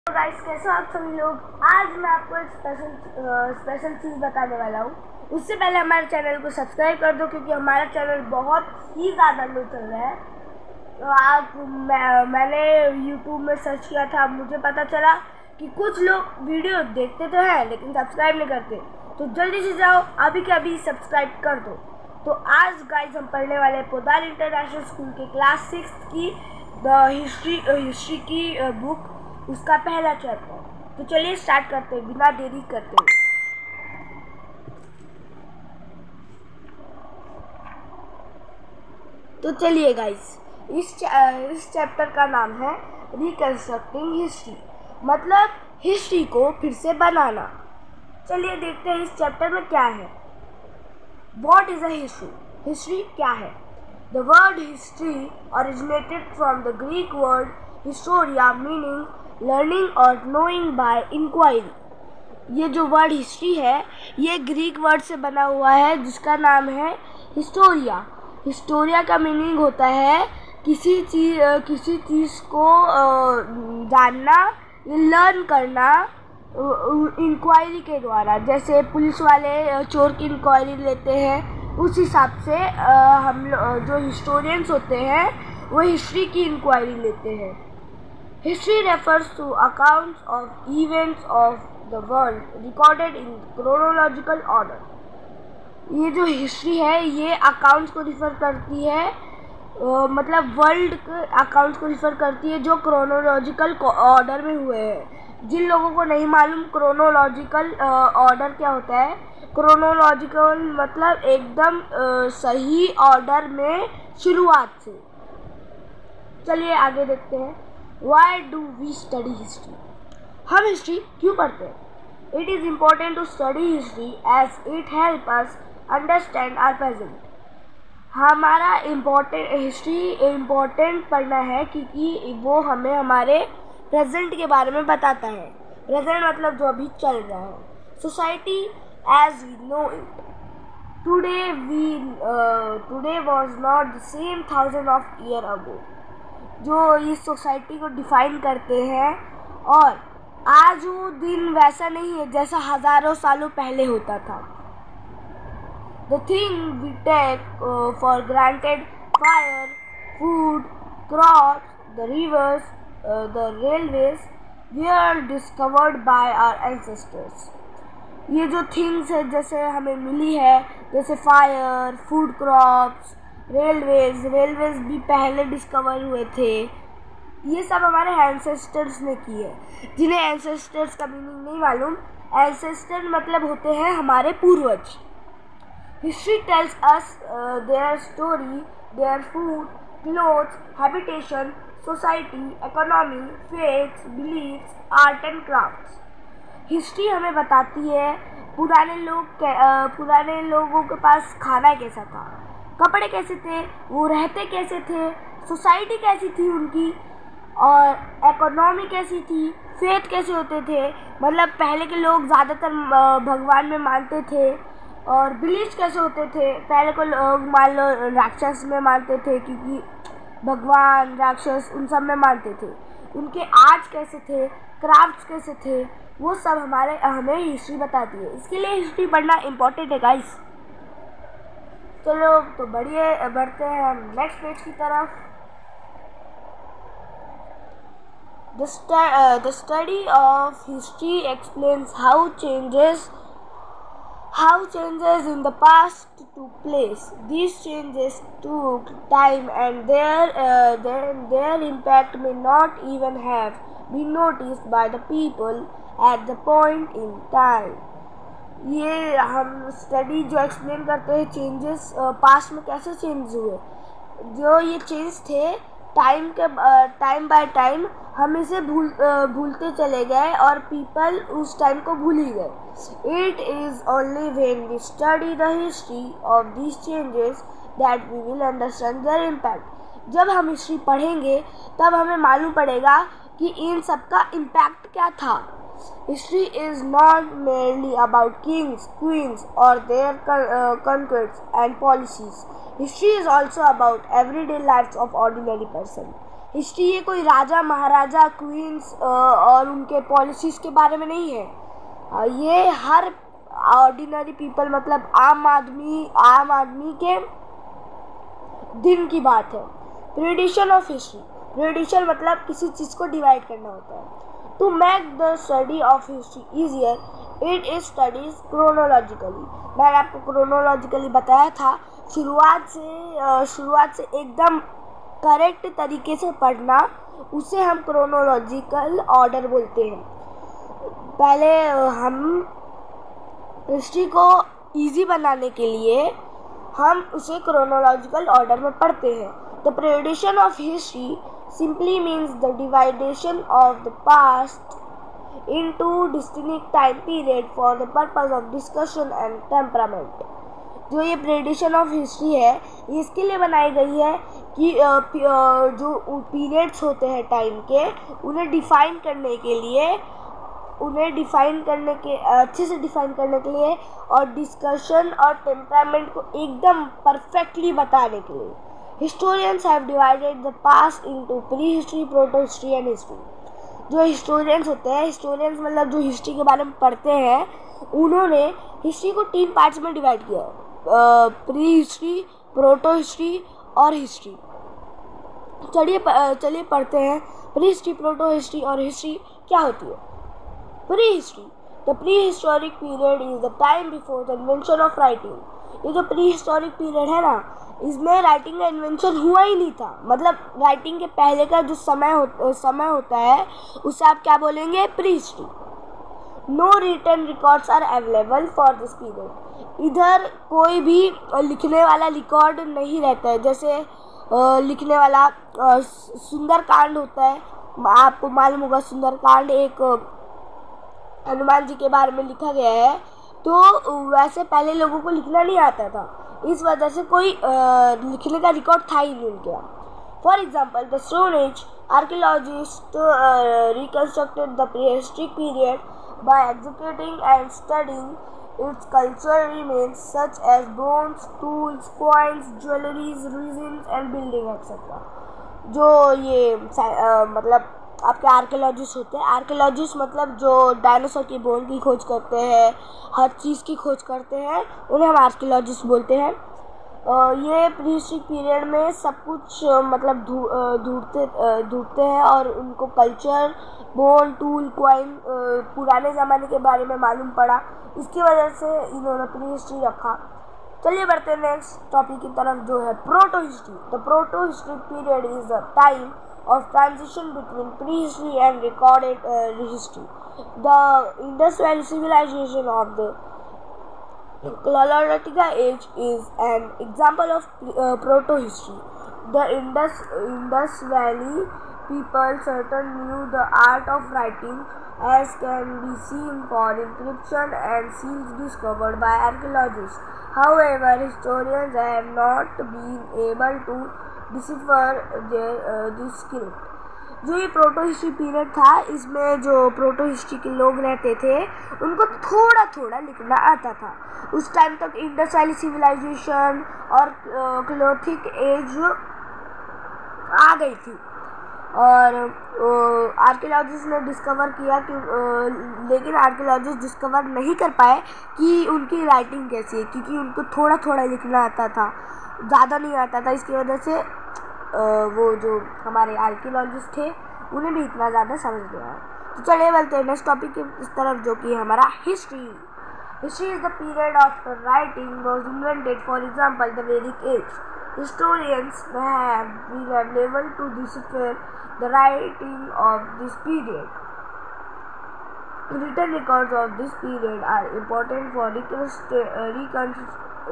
तो गाइस, कैसे हो आप सभी लोग। आज मैं आपको एक स्पेशल चीज़ बताने वाला हूँ। उससे पहले हमारे चैनल को सब्सक्राइब कर दो, क्योंकि हमारा चैनल बहुत ही ज़्यादा लो चल रहा है। तो आज मैंने यूट्यूब में सर्च किया था, मुझे पता चला कि कुछ लोग वीडियो देखते तो हैं लेकिन सब्सक्राइब नहीं करते। तो जल्दी से जाओ, अभी के अभी सब्सक्राइब कर दो। तो आज गाइस हम पढ़ने वाले पोदार इंटरनेशनल स्कूल के क्लास 6 की हिस्ट्री की बुक, उसका पहला चैप्टर। तो चलिए स्टार्ट करते हैं बिना देरी करते हुए। तो चलिए गाइस, इस चैप्टर का नाम है रिकंस्ट्रक्टिंग हिस्ट्री, मतलब हिस्ट्री को फिर से बनाना। चलिए देखते हैं इस चैप्टर में क्या है। What is a history? History क्या है? The word history originated from the Greek word historia, meaning learning और नोइंग बाय इंक्वायरी। ये जो वर्ड हिस्ट्री है ये ग्रीक वर्ड से बना हुआ है जिसका नाम है हिस्टोरिया। हिस्टोरिया का मीनिंग होता है किसी चीज़ को जानना या लर्न करना इंक्वायरी के द्वारा। जैसे पुलिस वाले चोर की इंक्वायरी लेते हैं, उस हिसाब से हम जो हिस्टोरियंस होते हैं वो हिस्ट्री की इंक्वायरी लेते हैं। History refers to accounts of events of the world recorded in chronological order। ये जो हिस्ट्री है ये अकाउंट्स को रिफ़र करती है, मतलब वर्ल्ड के अकाउंट्स को रिफ़र करती है जो क्रोनोलॉजिकल ऑर्डर में हुए हैं। जिन लोगों को नहीं मालूम क्रोनोलॉजिकल ऑर्डर क्या होता है, क्रोनोलॉजिकल मतलब एकदम सही ऑर्डर में शुरुआत से। चलिए आगे देखते हैं। Why do we study history? हम हिस्ट्री क्यों पढ़ते हैं? It is important to study history as it helps us understand our present। हमारा हिस्ट्री इम्पोर्टेंट पढ़ना है क्योंकि वो हमें हमारे प्रेजेंट के बारे में बताता है। प्रेजेंट मतलब जो अभी चल रहा है। Society as we know it today was not the same thousand of year ago. जो इस सोसाइटी को डिफाइन करते हैं, और आज वो दिन वैसा नहीं है जैसा हज़ारों सालों पहले होता था। The thing we take for granted, fire, food, crops, the rivers, the railways, were discovered by our ancestors. ये जो थिंग्स है जैसे हमें मिली है, जैसे फायर, फूड क्रॉप्स, रेलवेज भी पहले डिस्कवर हुए थे। ये सब हमारे एंसेस्टर्स ने की है। जिन्हें एंसेस्टर्स का मीनिंग नहीं मालूम, एंसेस्टर मतलब होते हैं हमारे पूर्वज। History tells us their story, their food, clothes, habitation, society, economy, faiths, beliefs, art and crafts. History हमें बताती है पुराने लोगों के पास खाना कैसा था, कपड़े कैसे थे, वो रहते कैसे थे, सोसाइटी कैसी थी उनकी, और इकोनॉमी कैसी थी, फेथ कैसे होते थे, मतलब पहले के लोग ज़्यादातर भगवान में मानते थे। और बिलीफ कैसे होते थे, पहले को लोग मान लो राक्षस में मानते थे क्योंकि भगवान राक्षस उन सब में मानते थे। उनके आर्ट्स कैसे थे, क्राफ्ट्स कैसे थे, वो सब हमें हिस्ट्री बताती है। इसके लिए हिस्ट्री पढ़ना इम्पोर्टेंट है गाइस। चलो तो बढ़ते हैं हम नेक्स्ट पेज की तरफ। The study of history explains how changes in the past took place. These changes took time and their impact may not even have been noticed by the people at the point in time। ये हम study जो explain करते हैं changes past में कैसे change हुए, जो ये चेंज थे टाइम बाय टाइम हम इसे भूलते चले गए और पीपल उस टाइम को भूल ही गए। It is only when we study the history of these changes that we will understand their impact. जब हम हिस्ट्री पढ़ेंगे तब हमें मालूम पड़ेगा कि इन सब का इम्पैक्ट क्या था। History is not merely about kings, queens or their conquests and policies. History is also about everyday lives of ordinary person. History ये कोई राजा महाराजा क्वींस और उनके पॉलिसीज़ के बारे में नहीं है। ये हर ऑर्डिनरी पीपल मतलब आम आदमी के दिन की बात है। प्रेडिशन ऑफ हिस्ट्री, प्रेडिशन मतलब किसी चीज़ को डिवाइड करना होता है। To make the study of history easier it is studies chronologically. मैंने आपको क्रोनोलॉजिकली बताया था। शुरुआत से एकदम करेक्ट तरीके से पढ़ना, उसे हम क्रोनोलॉजिकल ऑर्डर बोलते हैं। पहले हम हिस्ट्री को इजी बनाने के लिए हम उसे क्रोनोलॉजिकल ऑर्डर में पढ़ते हैं। The periodisation of history simply means the division of the past into distinct time period for the purpose of discussion and temperament। जो ये प्रेडिशन ऑफ हिस्ट्री है ये इसके लिए बनाई गई है कि जो पीरियड्स होते हैं टाइम के उन्हें डिफाइन करने के लिए, अच्छे से डिफाइन करने के लिए और डिस्कशन और टेम्परामेंट को एकदम परफेक्टली बताने के लिए। Historians have divided the past into pre history, proto history and history. जो हिस्टोरियंस होते हैं, हिस्टोरियंस मतलब जो हिस्ट्री के बारे में पढ़ते हैं, उन्होंने हिस्ट्री को 3 पार्ट्स में डिवाइड किया है, प्री हिस्ट्री, प्रोटो हिस्ट्री और हिस्ट्री। चलिए पढ़ते हैं प्री हिस्ट्री, प्रोटो हिस्ट्री और हिस्ट्री क्या होती है। Pre history, the pre historic period is the time before the invention of writing. ये जो प्री हिस्टोरिक पीरियड है ना, इसमें राइटिंग का इन्वेंशन हुआ ही नहीं था। मतलब राइटिंग के पहले का जो समय होता है उसे आप क्या बोलेंगे, prehistory. No written records are available for this period. इधर कोई भी लिखने वाला रिकॉर्ड नहीं रहता है। जैसे लिखने वाला सुंदरकांड होता है, आपको मालूम होगा सुंदरकांड एक हनुमान जी के बारे में लिखा गया है। तो वैसे पहले लोगों को लिखना नहीं आता था, इस वजह से कोई लिखने का रिकॉर्ड था ही नहीं उनके यहाँ। For example the stone age archaeologist reconstructed the prehistoric period by executing and studying its cultural remains such as bones, tools, coins, jewelleries, regions and building etcetera. जो ये मतलब आपके आर्कियोलॉजिस्ट होते हैं। आर्कियोलॉजिस्ट मतलब जो डायनासोर की बोन की खोज करते हैं, हर चीज़ की खोज करते हैं, उन्हें हम आर्कियोलॉजिस्ट बोलते हैं। ये प्रीहिस्टोरिक पीरियड में सब कुछ मतलब ढूंढते हैं और उनको कल्चर, बोन, टूल, कॉइन, पुराने ज़माने के बारे में मालूम पड़ा। इसकी वजह से इन्होंने प्रीहिस्ट्री रखा। चलिए बढ़ते हैं नेक्स्ट टॉपिक की तरफ, जो है proto history. The proto historic period is the time of transition between prehistory and recorded history. The Indus Valley civilization of the Paleolithic age is an example of proto-history. The Indus Valley people certainly knew the art of writing, as can be seen for inscriptions and seals discovered by archaeologists. However, historians have not been able to decipher this script. जो ये proto history period था, इसमें जो proto history के लोग रहते थे उनको थोड़ा थोड़ा लिखना आता था। उस टाइम तक इंडस वैली सिविलाइजेशन और क्लोथिक एज आ गई थी और आर्कियोलॉजिस्ट ने डिस्कवर किया कि लेकिन आर्कियोलॉजिस्ट डिस्कवर नहीं कर पाए कि उनकी राइटिंग कैसी है, क्योंकि उनको थोड़ा थोड़ा लिखना आता था, ज़्यादा नहीं आता था। इसकी वजह से वो जो हमारे आर्कियोलॉजिस्ट थे उन्हें भी इतना ज़्यादा समझ नहीं आया। तो चलिए बोलते हैं नेक्स्ट टॉपिक की इस तरफ, जो कि हमारा history. History is the period after writing was invented. For example the वैदिक as. Historians have been unable to decipher the writing of this period. Written records of this period are important for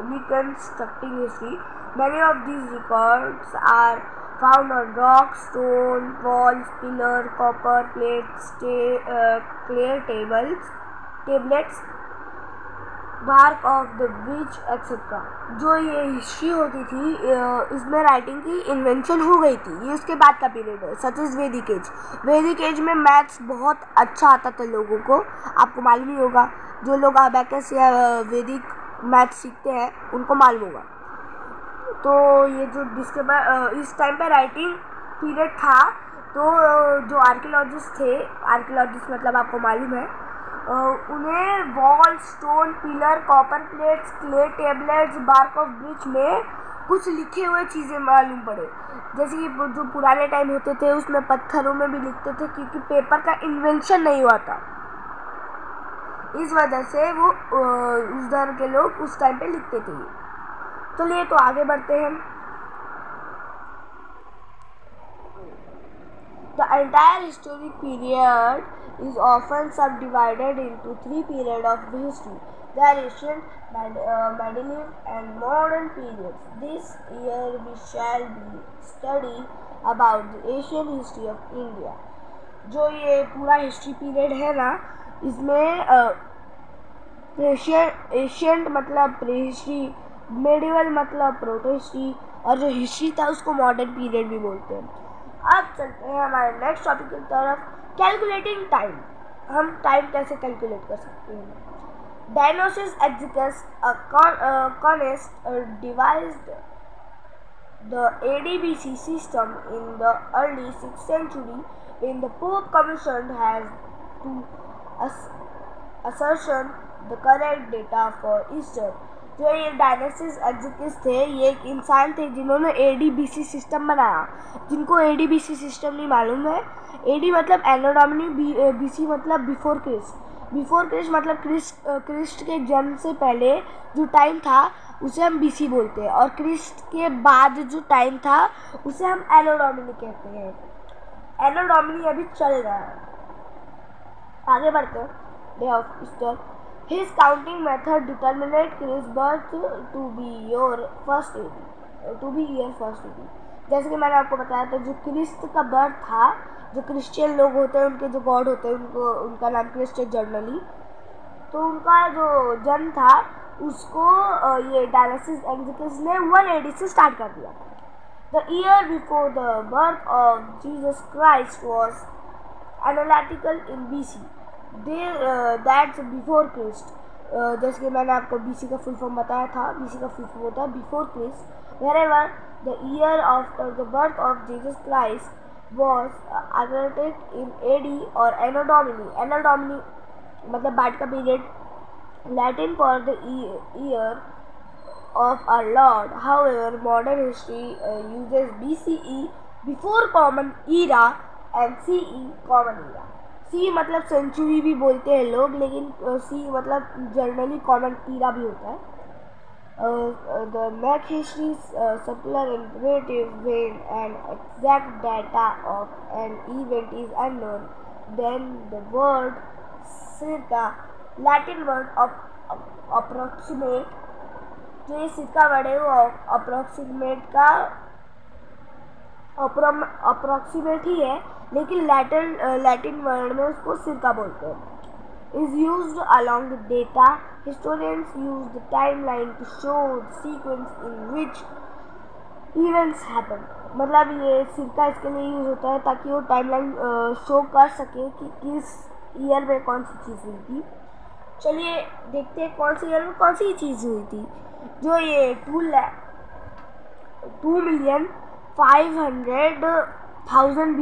reconstructing history. Many of these records are found on rocks, stone walls, pillars, copper plates, clay tablets, bark of the beach etc. जो ये history होती थी इसमें writing की invention हो गई थी। ये उसके बाद का पीरियड है, सच इज वैदिक एज। वैदिक एज में मैथ्स बहुत अच्छा आता था लोगों को, आपको मालूम ही होगा। जो लोग अबैकस या वैदिक मैथ्स सीखते हैं उनको मालूम होगा। तो ये जो जिसके बाद इस टाइम पे राइटिंग पीरियड था, तो जो आर्कियोलॉजिस्ट थे, आर्कियोलॉजिस्ट मतलब आपको मालूम है, उन्हें wall, stone, pillar, copper plates, clay tablets, bark of bridge में कुछ लिखे हुए चीज़ें मालूम पड़े। जैसे कि जो पुराने टाइम होते थे उसमें पत्थरों में भी लिखते थे, क्योंकि पेपर का इन्वेंशन नहीं हुआ था, इस वजह से वो उधर के लोग उस टाइम पे लिखते थे। चलिए तो आगे बढ़ते हैं। The entire historic period is often subdivided into three periods of history: the ancient, medieval, and modern periods. This year we shall be studying about the ancient history of India. जो ये पूरा हिस्ट्री पीरियड है ना, इसमें ancient मतलब pre history, medieval मतलब proto history, और जो हिस्ट्री था उसको मॉडर्न पीरियड भी बोलते हैं। अब चलते हैं हमारे नेक्स्ट टॉपिक की तरफ, कैलकुलेटिंग टाइम। हम टाइम कैसे कैलकुलेट कर सकते हैं। डायनोसिस एग्जिकस कॉनेस्ट devised the ADBC system in the early 6th century when the Pope commissioned has to ascertain the correct data for Easter. जो ये डायनोसिस एग्जिकस थे, ये एक इंसान थे जिन्होंने ADBC सिस्टम बनाया। जिनको ADBC सिस्टम नहीं मालूम है, AD मतलब एनो डोमिनी, BC मतलब बिफोर क्रिस्ट। बिफोर क्रिस्ट मतलब क्रिस्ट के जन्म से पहले जो टाइम था उसे हम BC बोलते हैं, और क्रिस्ट के बाद जो टाइम था उसे हम एनो डोमिनी कहते हैं। एनो डोमिनी अभी चल रहा है। आगे बढ़ते हैं। Day of Easter, his counting method determinate Christ birth to be year first AD. जैसे कि मैंने आपको बताया था, जो क्रिस्ट का बर्थ था, जो क्रिश्चियन लोग होते हैं, उनके जो गॉड होते हैं, उनका नाम क्रिश्चियन जनरली, तो उनका जो जन्म था उसको ये डायनोसिस एग्जिकस ने 1 AD से स्टार्ट कर दिया। The year before the birth of Jesus Christ was analytical in BC, that's before Christ. जैसे कि मैंने आपको BC का फुल फॉर्म बताया था, BC का फुल फॉर्म होता है before Christ. Wherever the year after the birth of Jesus Christ was analytic in AD और एनो डोमिनी। एनो डोमिनी मतलब बाद का period, Latin for the year of our Lord. However, modern history uses BCE, before common era, and CE, common era. C मतलब century भी बोलते हैं लोग, लेकिन C मतलब जनरली कॉमन ईरा भी होता है। The make history circular in relative vein and exact data of an event is unknown, then the word circa, Latin word approximate, जो ये सिक्का वर्ड है वो अप्रोक्सीमेट का अप्रोक्सीमेट ही है, लेकिन लैटिन वर्ड में उसको सिक्का बोलते हैं। Is used along the data. Historians use the time line to show the sequence in which events happen. मतलब ये सिक्का इसके लिए यूज होता है ताकि वो टाइम लाइन शो कर सके कि किस ईयर में कौन सी चीज़ हुई थी। चलिए देखते हैं कौन सी ईयर में कौन सी चीज़ हुई थी। जो ये 2,500,000